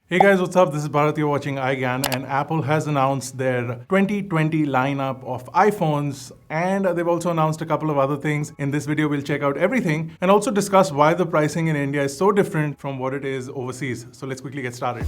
Hey guys, what's up? This is Bharat. You're watching iGyaan, and Apple has announced their 2020 lineup of iPhones, and they've also announced a couple of other things. In this video, we'll check out everything and also discuss why the pricing in India is so different from what it is overseas. So let's quickly get started.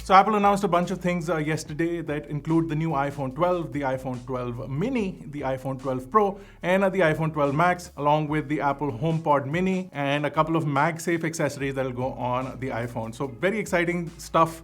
So Apple announced a bunch of things yesterday that include the new iPhone 12, the iPhone 12 mini, the iPhone 12 Pro, and the iPhone 12 Max, along with the Apple HomePod mini and a couple of Magsafe accessories that will go on the iPhone. So very exciting stuff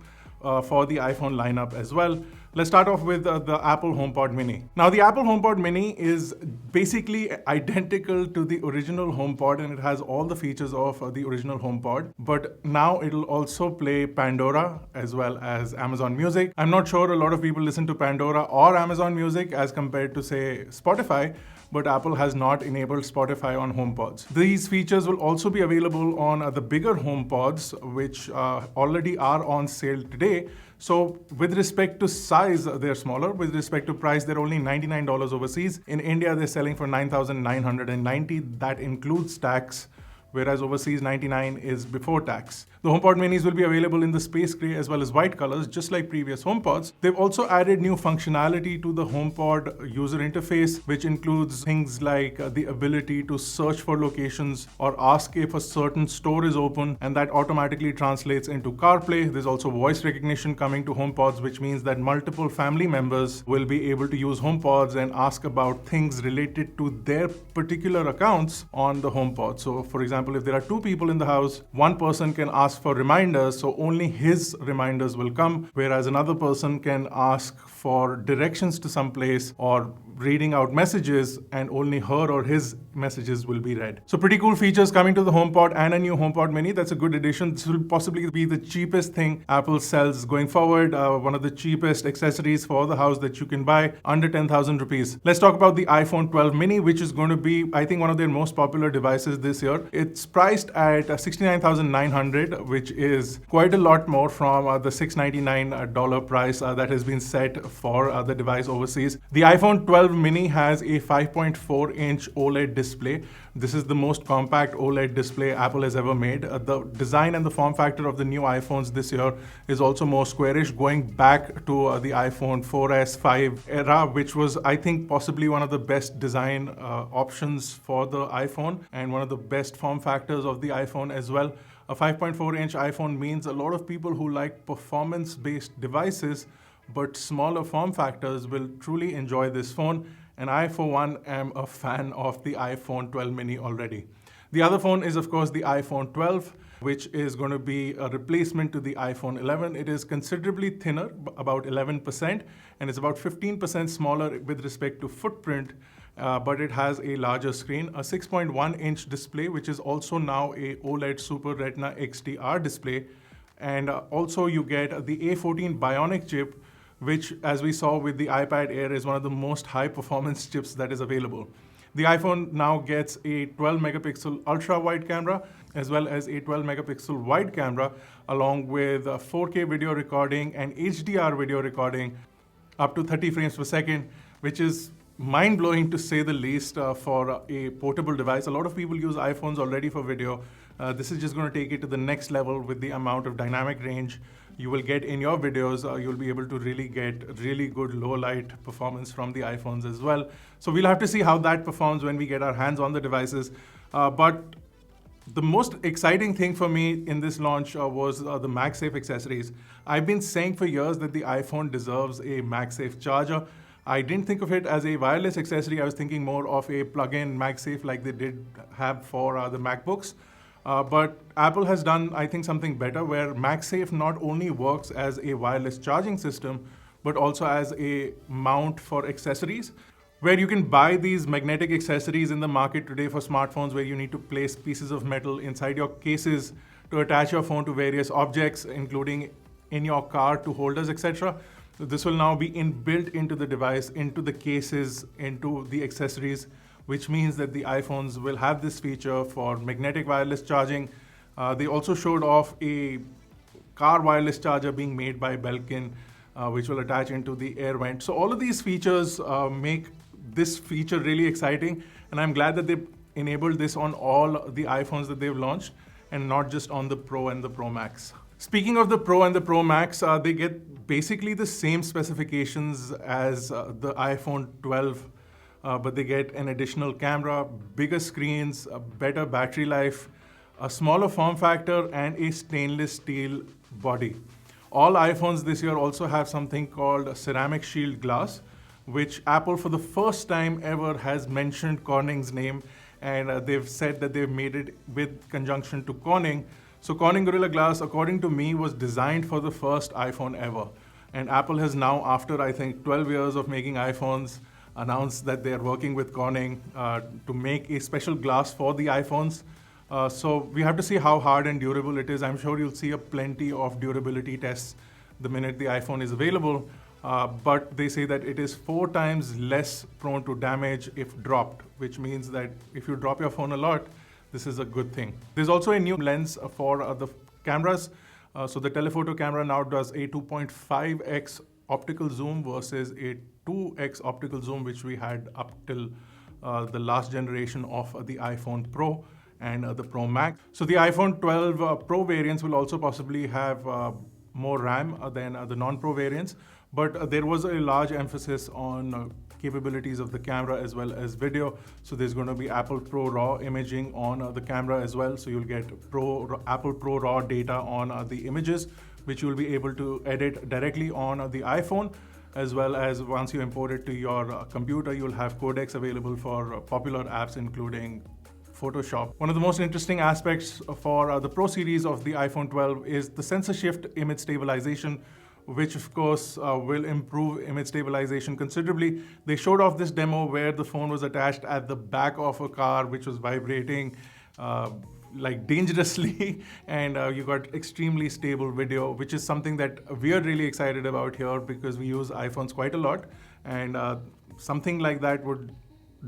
for the iPhone lineup as well. Let's start off with the Apple HomePod mini. Now, the Apple HomePod mini is basically identical to the original HomePod, and it has all the features of the original HomePod, but now it'll also play Pandora as well as Amazon Music. I'm not sure a lot of people listen to Pandora or Amazon Music as compared to, say, Spotify, but Apple has not enabled Spotify on HomePods. These features will also be available on the bigger HomePods, which already are on sale today. So with respect to size, they're smaller. With respect to price, they're only $99 overseas. In India, they're selling for $9,990. That includes tax, whereas overseas $99 is before tax. The HomePod minis will be available in the space gray as well as white colors, just like previous HomePods. They've also added new functionality to the HomePod user interface, which includes things like the ability to search for locations or ask if a certain store is open, and that automatically translates into CarPlay. There's also voice recognition coming to HomePods, which means that multiple family members will be able to use HomePods and ask about things related to their particular accounts on the HomePod. So, for example, if there are two people in the house, one person can ask for reminders, so only his reminders will come, whereas another person can ask for directions to some place or reading out messages, and only her or his messages will be read. So pretty cool features coming to the HomePod and a new HomePod mini. That's a good addition. This will possibly be the cheapest thing Apple sells going forward. One of the cheapest accessories for the house that you can buy, under 10,000 rupees. Let's talk about the iPhone 12 mini, which is going to be, I think, one of their most popular devices this year. It's priced at 69,900, which is quite a lot more from the $699 price that has been set for the device overseas. The iPhone 12 mini has a 5.4-inch OLED display. This is the most compact OLED display Apple has ever made. The design and the form factor of the new iPhones this year is also more squarish, going back to the iPhone 4S, 5 era, which was, I think, possibly one of the best design options for the iPhone and one of the best form factors of the iPhone as well. A 5.4-inch iPhone means a lot of people who like performance-based devices but smaller form factors will truly enjoy this phone, and I, for one, am a fan of the iPhone 12 mini already. The other phone is, of course, the iPhone 12, which is going to be a replacement to the iPhone 11. It is considerably thinner, about 11%, and it's about 15% smaller with respect to footprint, but it has a larger screen, a 6.1-inch display, which is also now a OLED Super Retina XDR display, and also you get the A14 Bionic chip, which, as we saw with the iPad Air, is one of the most high-performance chips that is available. The iPhone now gets a 12-megapixel ultra-wide camera, as well as a 12-megapixel wide camera, along with 4K video recording and HDR video recording up to 30 frames per second, which is mind-blowing to say the least for a portable device. A lot of people use iPhones already for video. This is just going to take it to the next level with the amount of dynamic range you will get in your videos. You'll be able to really get really good low light performance from the iPhones as well. So we'll have to see how that performs when we get our hands on the devices. But the most exciting thing for me in this launch was the Magsafe accessories. I've been saying for years that the iPhone deserves a Magsafe charger. I didn't think of it as a wireless accessory. I was thinking more of a plug-in Magsafe like they did have for the MacBooks. But Apple has done, I think, something better, where Magsafe not only works as a wireless charging system, but also as a mount for accessories, where you can buy these magnetic accessories in the market today for smartphones, where you need to place pieces of metal inside your cases to attach your phone to various objects, including in your car to holders, etc. So this will now be inbuilt into the device, into the cases, into the accessories, which means that the iPhones will have this feature for magnetic wireless charging. They also showed off a car wireless charger being made by Belkin, which will attach into the air vent. So all of these features make this feature really exciting, and I'm glad that they enabled this on all the iPhones that they've launched and not just on the Pro and the Pro Max. Speaking of the Pro and the Pro Max, they get basically the same specifications as the iPhone 12, but they get an additional camera, bigger screens, a better battery life, a smaller form factor, and a stainless steel body. All iPhones this year also have something called ceramic shield glass, which Apple for the first time ever has mentioned Corning's name, and they've said that they've made it with conjunction to Corning. So Corning Gorilla Glass, according to me, was designed for the first iPhone ever. And Apple has now, after I think 12 years of making iPhones, announced that they are working with Corning to make a special glass for the iPhones. So we have to see how hard and durable it is. I'm sure you'll see plenty of durability tests the minute the iPhone is available. But they say that it is 4 times less prone to damage if dropped, which means that if you drop your phone a lot, this is a good thing. There's also a new lens for the cameras. So the telephoto camera now does a 2.5x optical zoom versus a 2x optical zoom, which we had up till the last generation of the iPhone Pro and the Pro Max. So the iPhone 12 Pro variants will also possibly have more RAM than the non-Pro variants, but there was a large emphasis on capabilities of the camera as well as video. So there's going to be Apple Pro RAW imaging on the camera as well. So you'll get Apple Pro RAW data on the images, which you'll be able to edit directly on the iPhone, as well as once you import it to your computer, you'll have codecs available for popular apps, including Photoshop. One of the most interesting aspects for the Pro series of the iPhone 12 is the sensor shift image stabilization, which of course will improve image stabilization considerably. They showed off this demo where the phone was attached at the back of a car, which was vibrating like dangerously, and you got extremely stable video, which is something that we are really excited about here because we use iPhones quite a lot, and something like that would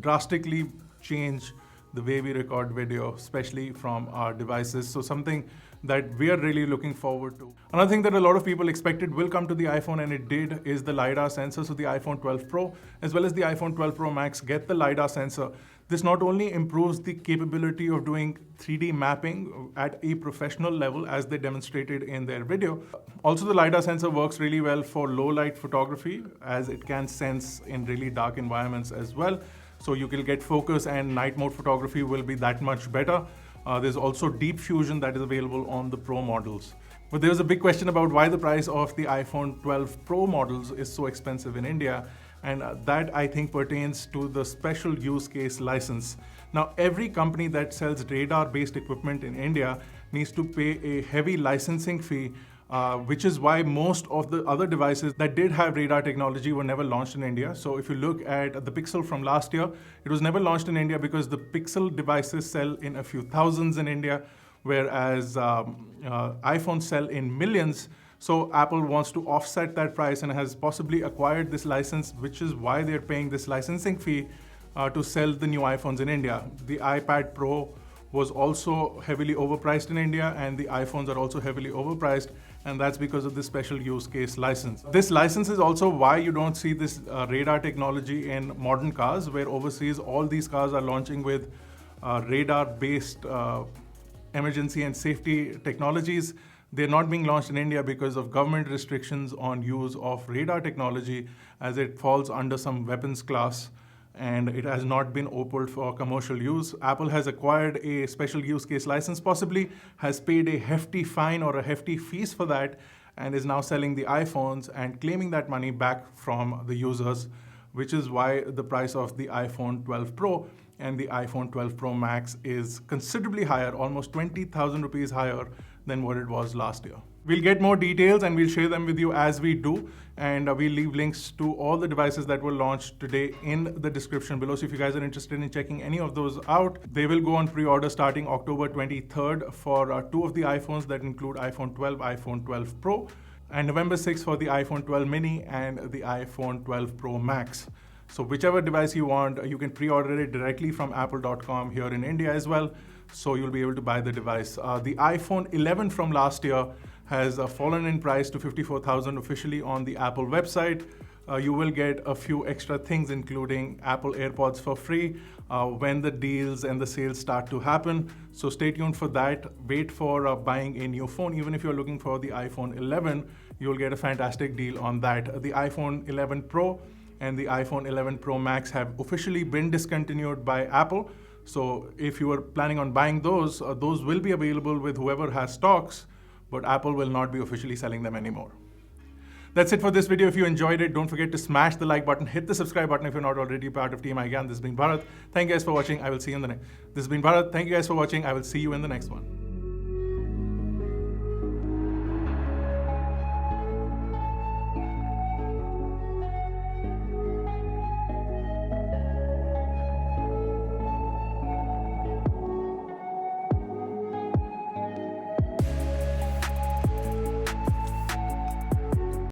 drastically change the way we record video, especially from our devices. So something that we are really looking forward to. Another thing that a lot of people expected will come to the iPhone, and it did, is the Lidar sensor. So the iPhone 12 Pro as well as the iPhone 12 Pro Max get the Lidar sensor. This not only improves the capability of doing 3D mapping at a professional level as they demonstrated in their video. Also, the Lidar sensor works really well for low light photography, as it can sense in really dark environments as well. So you can get focus, and night mode photography will be that much better. There's also deep fusion that is available on the Pro models. But there was a big question about why the price of the iPhone 12 Pro models is so expensive in India. And that, I think, pertains to the special use case license. Now, every company that sells radar-based equipment in India needs to pay a heavy licensing fee, which is why most of the other devices that did have radar technology were never launched in India. So if you look at the Pixel from last year, it was never launched in India because the Pixel devices sell in a few thousands in India, whereas iPhones sell in millions. So Apple wants to offset that price and has possibly acquired this license, which is why they're paying this licensing fee to sell the new iPhones in India. The iPad Pro was also heavily overpriced in India, and the iPhones are also heavily overpriced, and that's because of this special use case license. This license is also why you don't see this radar technology in modern cars, where overseas all these cars are launching with radar-based emergency and safety technologies. They're not being launched in India because of government restrictions on use of radar technology, as it falls under some weapons class, and it has not been opened for commercial use. Apple has acquired a special use case license, possibly has paid a hefty fine or a hefty fees for that, and is now selling the iPhones and claiming that money back from the users, which is why the price of the iPhone 12 Pro and the iPhone 12 Pro Max is considerably higher, almost 20,000 rupees higher than what it was last year. We'll get more details and we'll share them with you as we do. And we'll leave links to all the devices that were launched today in the description below. So if you guys are interested in checking any of those out, they will go on pre-order starting October 23rd for 2 of the iPhones that include iPhone 12, iPhone 12 Pro, and November 6th for the iPhone 12 mini and the iPhone 12 Pro Max. So whichever device you want, you can pre-order it directly from apple.com here in India as well. So you'll be able to buy the device. The iPhone 11 from last year has fallen in price to 54,000 officially on the Apple website. you will get a few extra things, including Apple AirPods for free when the deals and the sales start to happen. So stay tuned for that. Wait for buying a new phone. Even if you're looking for the iPhone 11, you'll get a fantastic deal on that. The iPhone 11 Pro and the iPhone 11 Pro Max have officially been discontinued by Apple. So if you are planning on buying those will be available with whoever has stocks, but Apple will not be officially selling them anymore. That's it for this video. If you enjoyed it, don't forget to smash the like button, hit the subscribe button if you're not already part of Team iGyaan. This has been Bharat. Thank you guys for watching. I will see you in the next. This has been Bharat. Thank you guys for watching. I will see you in the next one.